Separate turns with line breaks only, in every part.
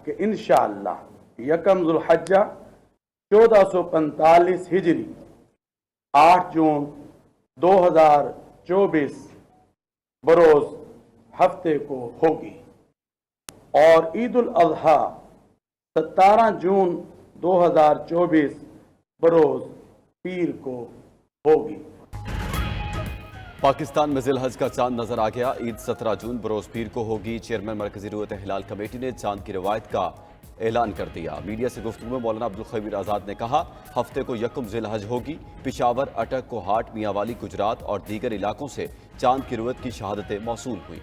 कि इंशाअल्लाह यकम जुल्हज्जा 1445 हिजरी 8 जून 2024 बरोज हफ्ते को होगी और ईद उल अजहा 17 जून 2024 बरोज पीर को होगी।
पाकिस्तान में जिल हज का चांद नजर आ गया। ईद 17 जून बरोज पीर को होगी। चेयरमैन मरकजी रूयत हिलाल कमेटी ने चांद की रिवायत का ऐलान कर दिया। मीडिया से गुफ्तगू में मौलाना अब्दुल खबीर आज़ाद ने कहा, हफ्ते को यकम जिल हज होगी। पिशावर, अटक, कोहाट, मियांवाली, गुजरात और दीगर इलाकों से चांद की रुयत की शहादतें मौसूल हुई।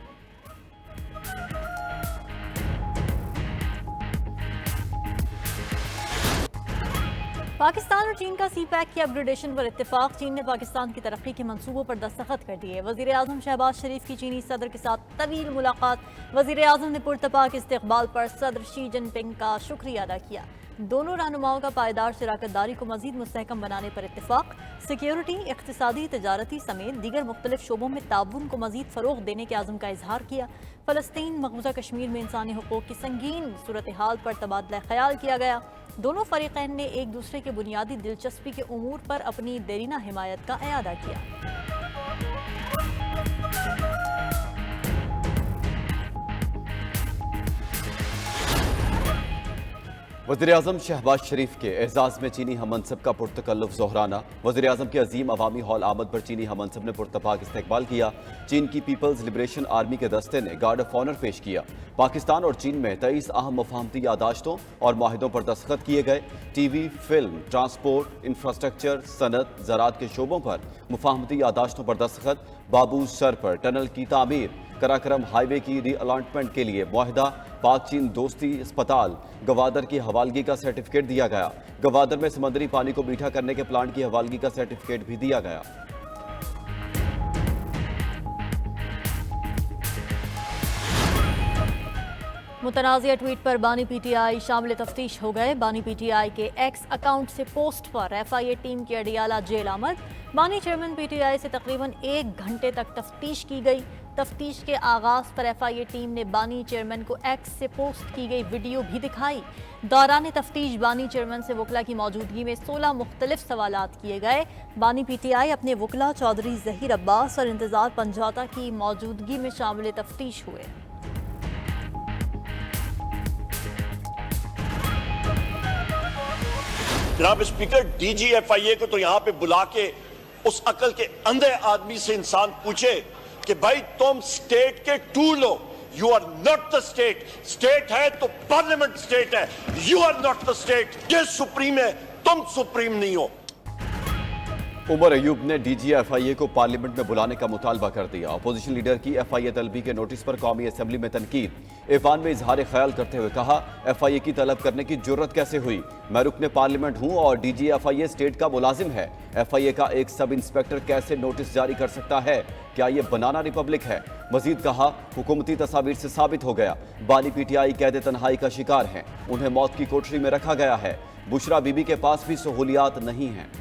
पाकिस्तान और चीन का सी पैक की अपग्रेडेशन पर इत्तेफाक। चीन ने पाकिस्तान की तरक्की के मंसूबों पर दस्तखत कर दिए। वजीर आजम शहबाज शरीफ की चीनी सदर के साथ तवील मुलाकात। वजीर आजम ने पुरतपाक इस्तकबाल पर सदर शी जिनपिंग का शुक्रिया अदा किया। दोनों रहनुमाओं का पायदार शराकतदारी को मजीद मुस्तहकम बनाने पर इत्तेफाक। सिक्योरिटी, इक्तिसादी, तजारती समेत दीगर मुख्तलिफ शोबों में ताउन को मजीद फरोग देने के आज़म का इजहार किया। फ़लस्तीन, मकबूजा कश्मीर में इंसानी हुकूक की संगीन सूरत हाल पर तबादला ख्याल किया गया। दोनों फरीकैन ने एक दूसरे के बुनियादी दिलचस्पी के उमूर पर अपनी देरीना हिमायत का इयादा किया।
वज़ीर आज़म शहबाज शरीफ के एजाज़ में चीनी हममनसब का पुरतकल्लुफ़ ज़ोहराना। वज़ीर आज़म के अजीम अवामी हॉल आमद पर चीनी हममनसब ने पुरतपाक इस्तकबाल किया। चीन की पीपल्स लिबरेशन आर्मी के दस्ते ने गार्ड ऑफ ऑनर पेश किया। पाकिस्तान और चीन में 23 अहम मुफाहमती यादाश्तों और माहिदों पर दस्तखत किए गए। टीवी, फिल्म, ट्रांसपोर्ट, इंफ्रास्ट्रक्चर, सनत, ज़राअत के शोबों पर मुफाहमती यादाश्तों पर दस्तखत। बाबू सर पर टनल की तामीर, कराक्रम हाईवे की रीअलाटमेंट के लिए मुआहिदा। पाक चीन दोस्ती अस्पताल गवादर की हवालगी का सर्टिफिकेट दिया गया। गवादर में समंदरी पानी को मीठा करने के प्लांट की हवालगी का सर्टिफिकेट भी दिया गया।
मुतनाज़िया ट्वीट पर बानी पीटीआई शामिल तफ्तीश हो गए। बानी पीटीआई के एक्स अकाउंट से पोस्ट पर एफआईए टीम की अडियाला जेल आमद। बानी चेयरमैन पीटीआई से तकरीबन 1 घंटे तक तफ्तीश की गई। तफ्तीश के आगाज पर एफआईए टीम ने बानी चेयरमैन को एक्स से पोस्ट की गई वीडियो भी दिखाई। दौरान तफ्तीश बानी चेयरमैन से वकला की मौजूदगी में 16 मुख्तलिफ सवालात किए गए। बानी पीटीआई अपने वकला चौधरी जहीर अब्बास और इंतजार पंजाता की मौजूदगी में शामिल तफ्तीश हुए।
जनाब स्पीकर, डीजीएफआईए को तो यहाँ पे बुला के उस अकल के अंधे आदमी से इंसान पूछे कि भाई तुम स्टेट के टूल हो। You are not the state. State है तो पार्लियामेंट स्टेट है। You are not the state. ये सुप्रीम है, तुम सुप्रीम नहीं हो।
उमर अयूब ने डीजीएफआईए को पार्लियामेंट में बुलाने का मुतालबा कर दिया। अपोजिशन लीडर की एफआईए तलबी के नोटिस पर कौमी असम्बली में तनकीद। ईवान में इजहार ख्याल करते हुए कहा, एफआईए की तलब करने की जुर्रत कैसे हुई? मैं रुकने पार्लियामेंट हूं और डीजीएफआईए स्टेट का मुलाजिम है। एफआईए का एक सब इंस्पेक्टर कैसे नोटिस जारी कर सकता है? क्या ये बनाना रिपब्लिक है? मजीद कहा, हुकूमती तस्वीर से साबित हो गया बानी पीटीआई कैद तन्हाई का शिकार हैं। उन्हें मौत की कोठरी में रखा गया है। बुशरा बीबी के पास भी सहूलियात नहीं हैं।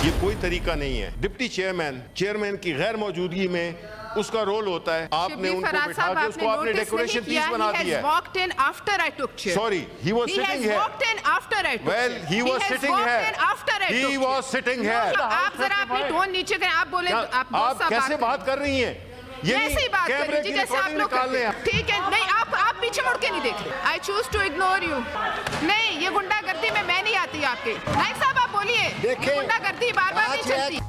ये कोई तरीका नहीं है। डिप्टी चेयरमैन की गैर मौजूदगी में उसका रोल होता है। आपने उनको बिठा के उसको आपने डेकोरेशन पीस बना दिया है।
Walked in after I took chair.
Sorry, he was sitting here.
Walked in after I took
Well,
chair.
he was sitting here.
After I took
He was sitting here.
आप जरा अपनी tone नीचे करें। आप बोले
आप कैसे बात कर रही हैं?
ऐसे ही बात कर लीजिए जैसे आप लोग करते हैं। ठीक है, नहीं आप पीछे मुड़ के नहीं देख रहे। I choose to ignore you. नहीं, ये गुंडागर्दी में मैं नहीं आती आपके। नाइक साहब आप बोलिए। गुंडागर्दी बार-बार नहीं चलती।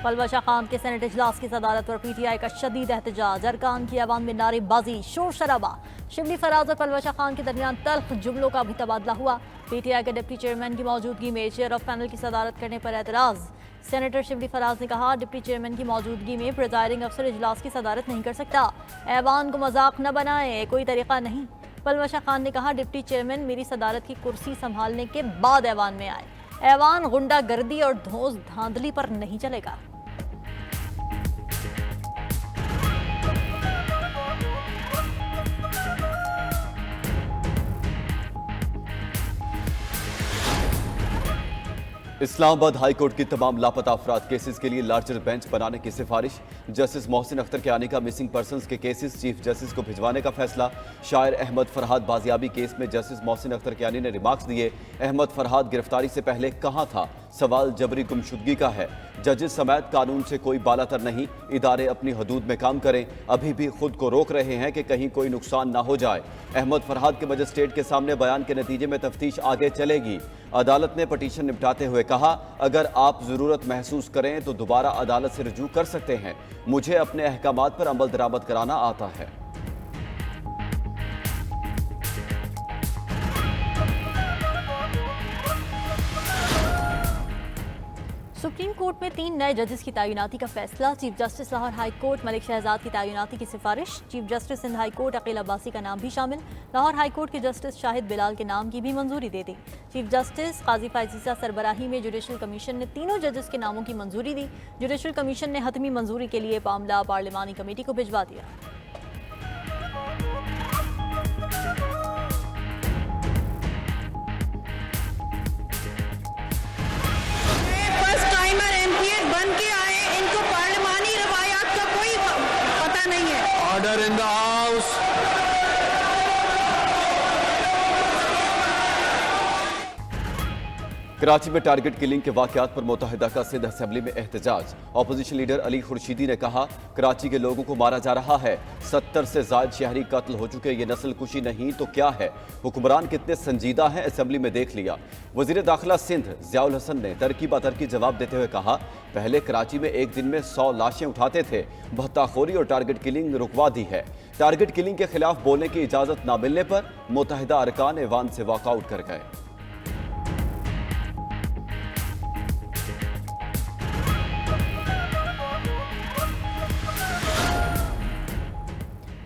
पलवशा खान के सेनेट इजलास की सदारत पर पीटीआई का शदीद एहतजाज। अरकान की आवाम में नारेबाजी, शोर शराबा। शिबली फराज और पलवशा खान के दरमियान तल्ख जुमलों का भी तबादला हुआ। पीटीआई के डिप्टी चेयरमैन की मौजूदगी में चेयर ऑफ पैनल की सदारत करने पर एतराज। सेनेटर शिबली फराज ने कहा, डिप्टी चेयरमैन की मौजूदगी में प्रिजाइडिंग अफसर इजलास की सदारत नहीं कर सकता। ऐवान को मजाक न बनाए, कोई तरीका नहीं। पलवशा खान ने कहा, डिप्टी चेयरमैन मेरी सदारत की कुर्सी संभालने के बाद ऐवान में आए। ऐवान गुंडागर्दी और धौंस धांधली पर नहीं चलेगा।
इस्लामाबाद हाई कोर्ट की तमाम लापता अफराद केसेस के लिए लार्जर बेंच बनाने की सिफारिश। जस्टिस मोहसिन अख्तर के आने का मिसिंग पर्संस के केसेस चीफ जस्टिस को भिजवाने का फैसला। शायर अहमद फरहाद बाजियाबी केस में जस्टिस मोहसिन अख्तर के आने ने रिमार्क्स दिए। अहमद फरहाद गिरफ्तारी से पहले कहां था? सवाल जबरी गुमशुदगी का है। जजेस समेत कानून से कोई बालातर नहीं, इदारे अपनी हदूद में काम करें। अभी भी खुद को रोक रहे हैं कि कहीं कोई नुकसान ना हो जाए। अहमद फरहाद के मजिस्ट्रेट के सामने बयान के नतीजे में तफ्तीश आगे चलेगी। अदालत ने पटिशन निपटाते हुए कहा, अगर आप जरूरत महसूस करें तो दोबारा अदालत से रुजू कर सकते हैं। मुझे अपने अहकामात पर अमल दरामद कराना आता है।
सुप्रीम कोर्ट में 3 नए जजेस की तैनाती का फैसला। Chief justice Lahore high court Malik Shahzad की तैनाती की सिफारिश। Chief justice Sindh high court Aqeel Abbasi का नाम भी शामिल। लाहौर हाई कोर्ट के जस्टिस शाहिद बिलाल के नाम की भी मंजूरी दे दी। चीफ जस्टिस काजी फाइजीसा सरबराही में जुडिशल कमीशन ने तीनों जजेस के नामों की मंजूरी दी। जुडिशल कमीशन ने हतमी मंजूरी के लिए मामला पार्लिमानी कमेटी को भिजवा दिया।
बन के आए, इनको पार्लिमानी रवायात का कोई पता नहीं है।
Order in the house.
Karachi में टारगेट किलिंग के वाकयात पर मुत्तहिदा का सिंध असेंबली में एहतजाज। ऑपोजिशन लीडर अली खुर्शीदी ने कहा, कराची के लोगों को मारा जा रहा है। 70 से ज्यादा शहरी कत्ल हो चुके, ये नस्ल कुशी नहीं तो क्या है? हुक्मरान कितने संजीदा हैं, असेंबली में देख लिया। वजीर दाखिला सिंध ज़ियाउल हसन ने तरकी बतरकी जवाब देते हुए कहा, पहले कराची में एक दिन में 100 लाशें उठाते थे, भत्ताखोरी और टारगेट किलिंग रुकवा दी है। टारगेट किलिंग के खिलाफ बोलने की इजाजत न मिलने पर मुत्तहिदा अरकान ऐवान से वॉकआउट कर गए।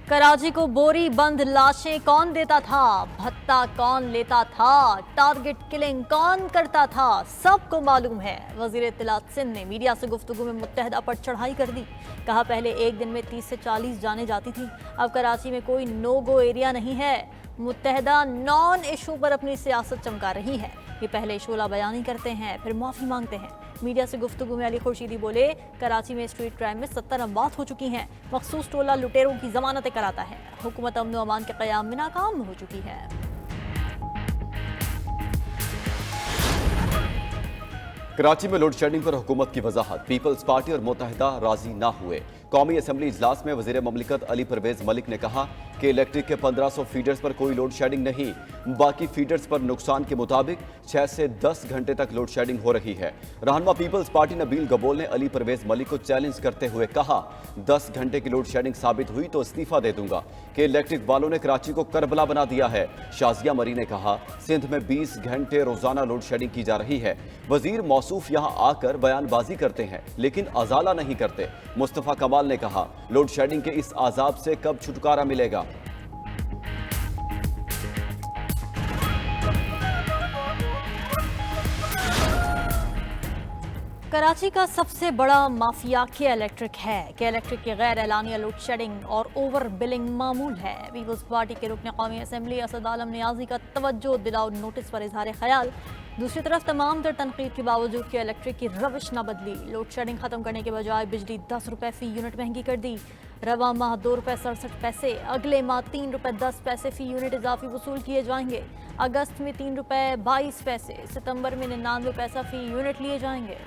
कराची को बोरी बंद लाशें कौन देता था? भत्ता कौन लेता था? टारगेट किलिंग कौन करता था? सबको मालूम है। वजीर इत्तलात सिंध ने मीडिया से गुफ्तगू में मुत्तहिदा पर चढ़ाई कर दी। कहा, पहले एक दिन में 30 से 40 जाने जाती थी, अब कराची में कोई नो गो एरिया नहीं है। मुत्तहिदा नॉन इशू पर अपनी सियासत चमका रही है। ये पहले शोला बयानी करते हैं, फिर माफ़ी मांगते हैं। मीडिया से गुफ्तगू में अली खुर्शीदी बोले, कराची में स्ट्रीट क्राइम में 70 अमवात हो चुकी हैं। मखसूस टोला लुटेरों की जमानतें कराता है। हुकूमत अमन व अमान के क़याम में नाकाम हो चुकी है।
कराची में लोड शेडिंग पर हुकूमत की वजाहत। पीपल्स पार्टी और मुत्तहिदा राजी ना हुए। कौमी असम्बली इजलास में वजीर ममलिकत अली परवेज मलिक ने कहा कि इलेक्ट्रिक के 1500 फीडर्स पर कोई लोड शेडिंग नहीं, बाकी फीडर्स पर नुकसान के मुताबिक 6 से 10 घंटे तक लोड शेडिंग हो रही है। रहनुमा पीपल्स पार्टी नबील गबोल ने अली परवेज मलिक को चैलेंज करते हुए कहा, 10 घंटे की लोड शेडिंग साबित हुई तो इस्तीफा दे दूंगा कि इलेक्ट्रिक वालों ने कराची को करबला बना दिया है। शाजिया मरी ने कहा, सिंध में 20 घंटे रोजाना लोड शेडिंग की जा रही है। वजीर मौसूफ यहां आकर बयानबाजी करते हैं लेकिन अजाला नहीं करते। मुस्तफा कमाल ने कहा, लोड शेडिंग के इस आजाब से कब छुटकारा मिलेगा?
कराची का सबसे बड़ा माफिया के इलेक्ट्रिक है। के इलेक्ट्रिक की गैर एलानिया लोड शेडिंग और ओवर बिलिंग मामूल है। पीपल्स पार्टी के रुकन कौमी असम्बली असद आलम नियाजी का तवज्जो दिलाओ नोटिस पर इजहार ख्याल। दूसरी तरफ तमाम तर तनकीद के बावजूद के इलेक्ट्रिक की रविश न बदली। लोड शेडिंग खत्म करने के बजाय बिजली 10 रुपए फी यूनिट महंगी कर दी। रवा माह 2 रुपए 67 पैसे, अगले माह 3 रुपए 10 पैसे फी यूनिट इजाफी वसूल किए जाएंगे। अगस्त में 3 रुपए 22 पैसे, सितंबर में 99 पैसा फी यूनिट लिए जाएंगे।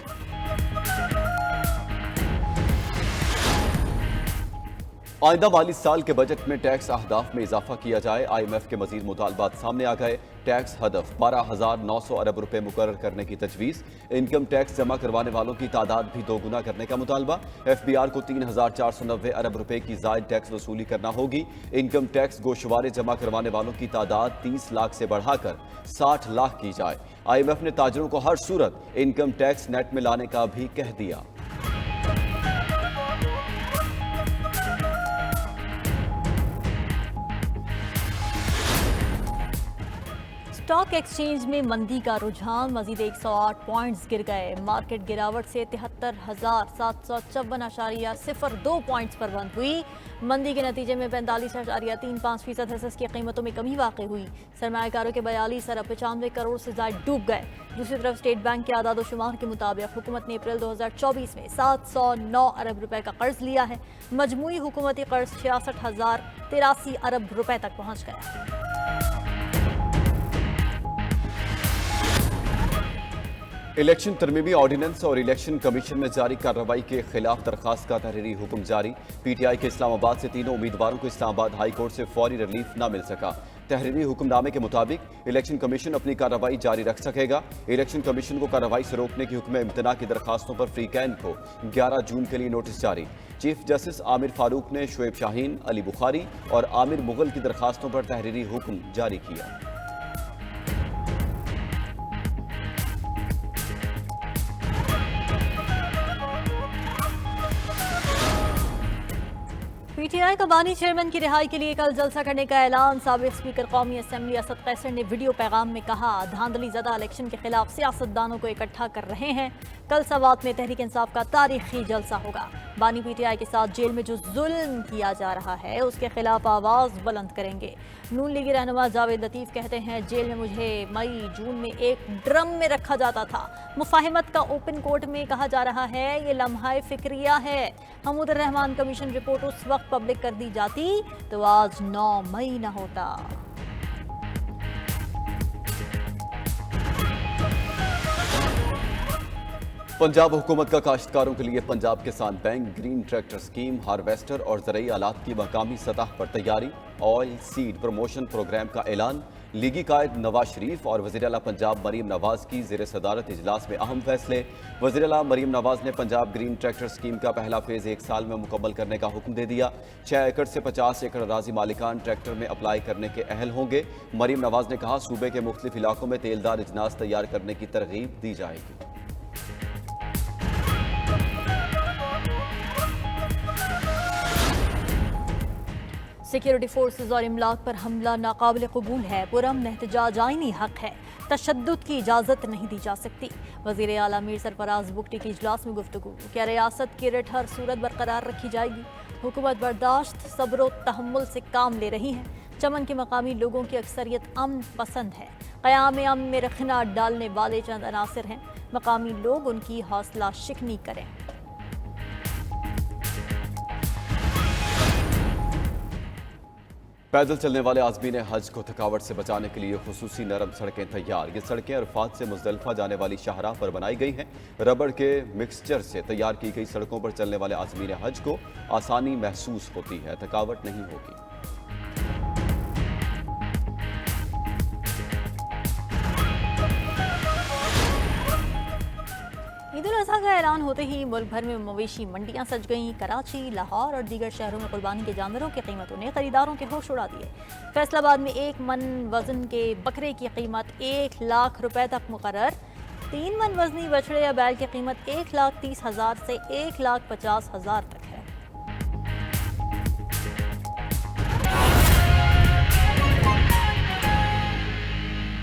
आइंदा माली साल के बजट में टैक्स अहदाफ में इजाफा किया जाए। IMF के मजीद मुतालबात सामने आ गए। टैक्स हदफ 12,900 अरब रुपए मुकर्रर करने की तजवीज़। इनकम टैक्स जमा करवाने वालों की तादाद भी दोगुना करने का मुतालबा। FBR को 3,490 अरब रुपए की जायद टैक्स वसूली करना होगी। इनकम टैक्स गोशवारे जमा करवाने वालों की तादाद 30 लाख से बढ़ाकर 60 लाख की जाए। IMF ने ताजरों को हर सूरत इनकम टैक्स नेट में लाने का भी कह दिया।
स्टॉक एक्सचेंज में मंदी का रुझान, मजीद 108 पॉइंट्स गिर गए। मार्केट गिरावट से 73,754.02 पॉइंट्स पर बंद हुई। मंदी के नतीजे में 45.35% हिस्सेस की कीमतों में कमी वाक़ हुई। सरमायाकारों के 42 अरब 95 करोड़ से ज़ायद डूब गए। दूसरी तरफ स्टेट बैंक के आदाद शुमार के मुताबिक हुकूमत ने अप्रैल 2024 में 709 अरब रुपए का कर्ज लिया है। मजमूई हुकूमती कर्ज 66,083 अरब रुपए तक पहुँच गया।
इलेक्शन तरमीमी ऑर्डिनेंस और इलेक्शन कमीशन में जारी कार्रवाई के खिलाफ दरखास्त का तहरीरी हुक्म जारी। पीटीआई के इस्लामाबाद से तीनों उम्मीदवारों को इस्लामाबाद हाई कोर्ट से फौरी रिलीफ न मिल सका। तहरीरी हुक्मनामे के मुताबिक इलेक्शन कमीशन अपनी कार्रवाई जारी रख सकेगा। इलेक्शन कमीशन को कार्रवाई से रोकने की हुक्म इम्तना की दरखास्तों पर फ्री कैन को 11 जून के लिए नोटिस जारी। चीफ जस्टिस आमिर फारूक ने शोएब शाहीन, अली बुखारी और आमिर मुगल की दरखास्तों पर तहरीरी हुक्म जारी किया।
पीटीआई का बानी चेयरमैन की रिहाई के लिए कल जलसा करने का ऐलान। साबिक स्पीकर कौमी असम्बली असद कैसर ने वीडियो पैगाम में कहा, धांधली ज़दा इलेक्शन के खिलाफ सियासतदानों को इकट्ठा कर रहे हैं। कल सवात में तहरीक इंसाफ का तारीखी जलसा होगा। बानी पीटीआई के साथ जेल में जो जुल्म किया जा रहा है उसके खिलाफ आवाज़ बुलंद करेंगे। नून लीगी रहनुमा जावेद लतीफ़ कहते हैं, जेल में मुझे मई जून में एक ड्रम में रखा जाता था। मुफाहिमत का ओपन कोर्ट में कहा जा रहा है, ये लम्हा फिक्रिया है। महमूद रहमान कमीशन रिपोर्ट उस वक्त पब्लिक कर दी जाती तो आज 9 मई न होता।
पंजाब हुकूमत का काश्तकारों के लिए पंजाब किसान bank, green tractor scheme, harvester और ज़रूरी आलात की मकामी सतह पर तैयारी, ऑयल सीड प्रमोशन प्रोग्राम का ऐलान। लीगी कायद नवाज शरीफ और वज़ीर आला पंजाब मरीम नवाज की ज़ेर सदारत इजलास में अहम फैसले। वज़ीर आला मरीम नवाज ने पंजाब ग्रीन ट्रैक्टर स्कीम का पहला फेज़ 1 साल में मुकम्मल करने का हुक्म दे दिया। 6 एकड़ से 50 एकड़ अराजी मालिकान ट्रैक्टर में अप्लाई करने के अहल होंगे। मरीम नवाज ने कहा, सूबे के मुख्तलिफ इलाकों में तेलदार इजनास तैयार करने की तरगीब दी जाएगी।
सिक्योरिटी फोर्सेज और इमलाक पर हमला नाकाबिल कबूल है। पुरअमन एहतजाज आईनी हक है। तशद्दुद की इजाज़त नहीं दी जा सकती। वज़ीर आला मीर सरफराज बुगटी की इजलास में गुफ्तगू। क्या रियासत की रिट हर सूरत बरकरार रखी जाएगी? हुकूमत बर्दाश्त, सब्र व तहम्मुल से काम ले रही है। चमन के मकामी लोगों की अक्सरियत अमन पसंद है। क़याम अमन में रखना डालने वाले चंद अनासिर हैं। मकामी लोग उनकी हौसला शिकनी करें।
पैदल चलने वाले आज़मीन हज को थकावट से बचाने के लिए खुसूसी नरम सड़कें तैयार। ये सड़कें अरफात से मुज़दलिफ़ा जाने वाली शाहराह पर बनाई गई हैं। रबड़ के मिक्सचर से तैयार की गई सड़कों पर चलने वाले आज़मीन हज को आसानी महसूस होती है, थकावट नहीं होगी।
ईद उल अज़हा का ऐलान होते ही मुल्क भर में मवेशी मंडियां सज गईं। कराची, लाहौर और दीगर शहरों में कुर्बानी के जानवरों की कीमतों ने खरीदारों के होश उड़ा दिए। फैसलाबाद में 1 मन वजन के बकरे की कीमत 1 लाख रुपए तक मुकर्रर। 3 मन वजनी बछड़े या बैल की कीमत 1,30,000 से 1,50,000 तक है।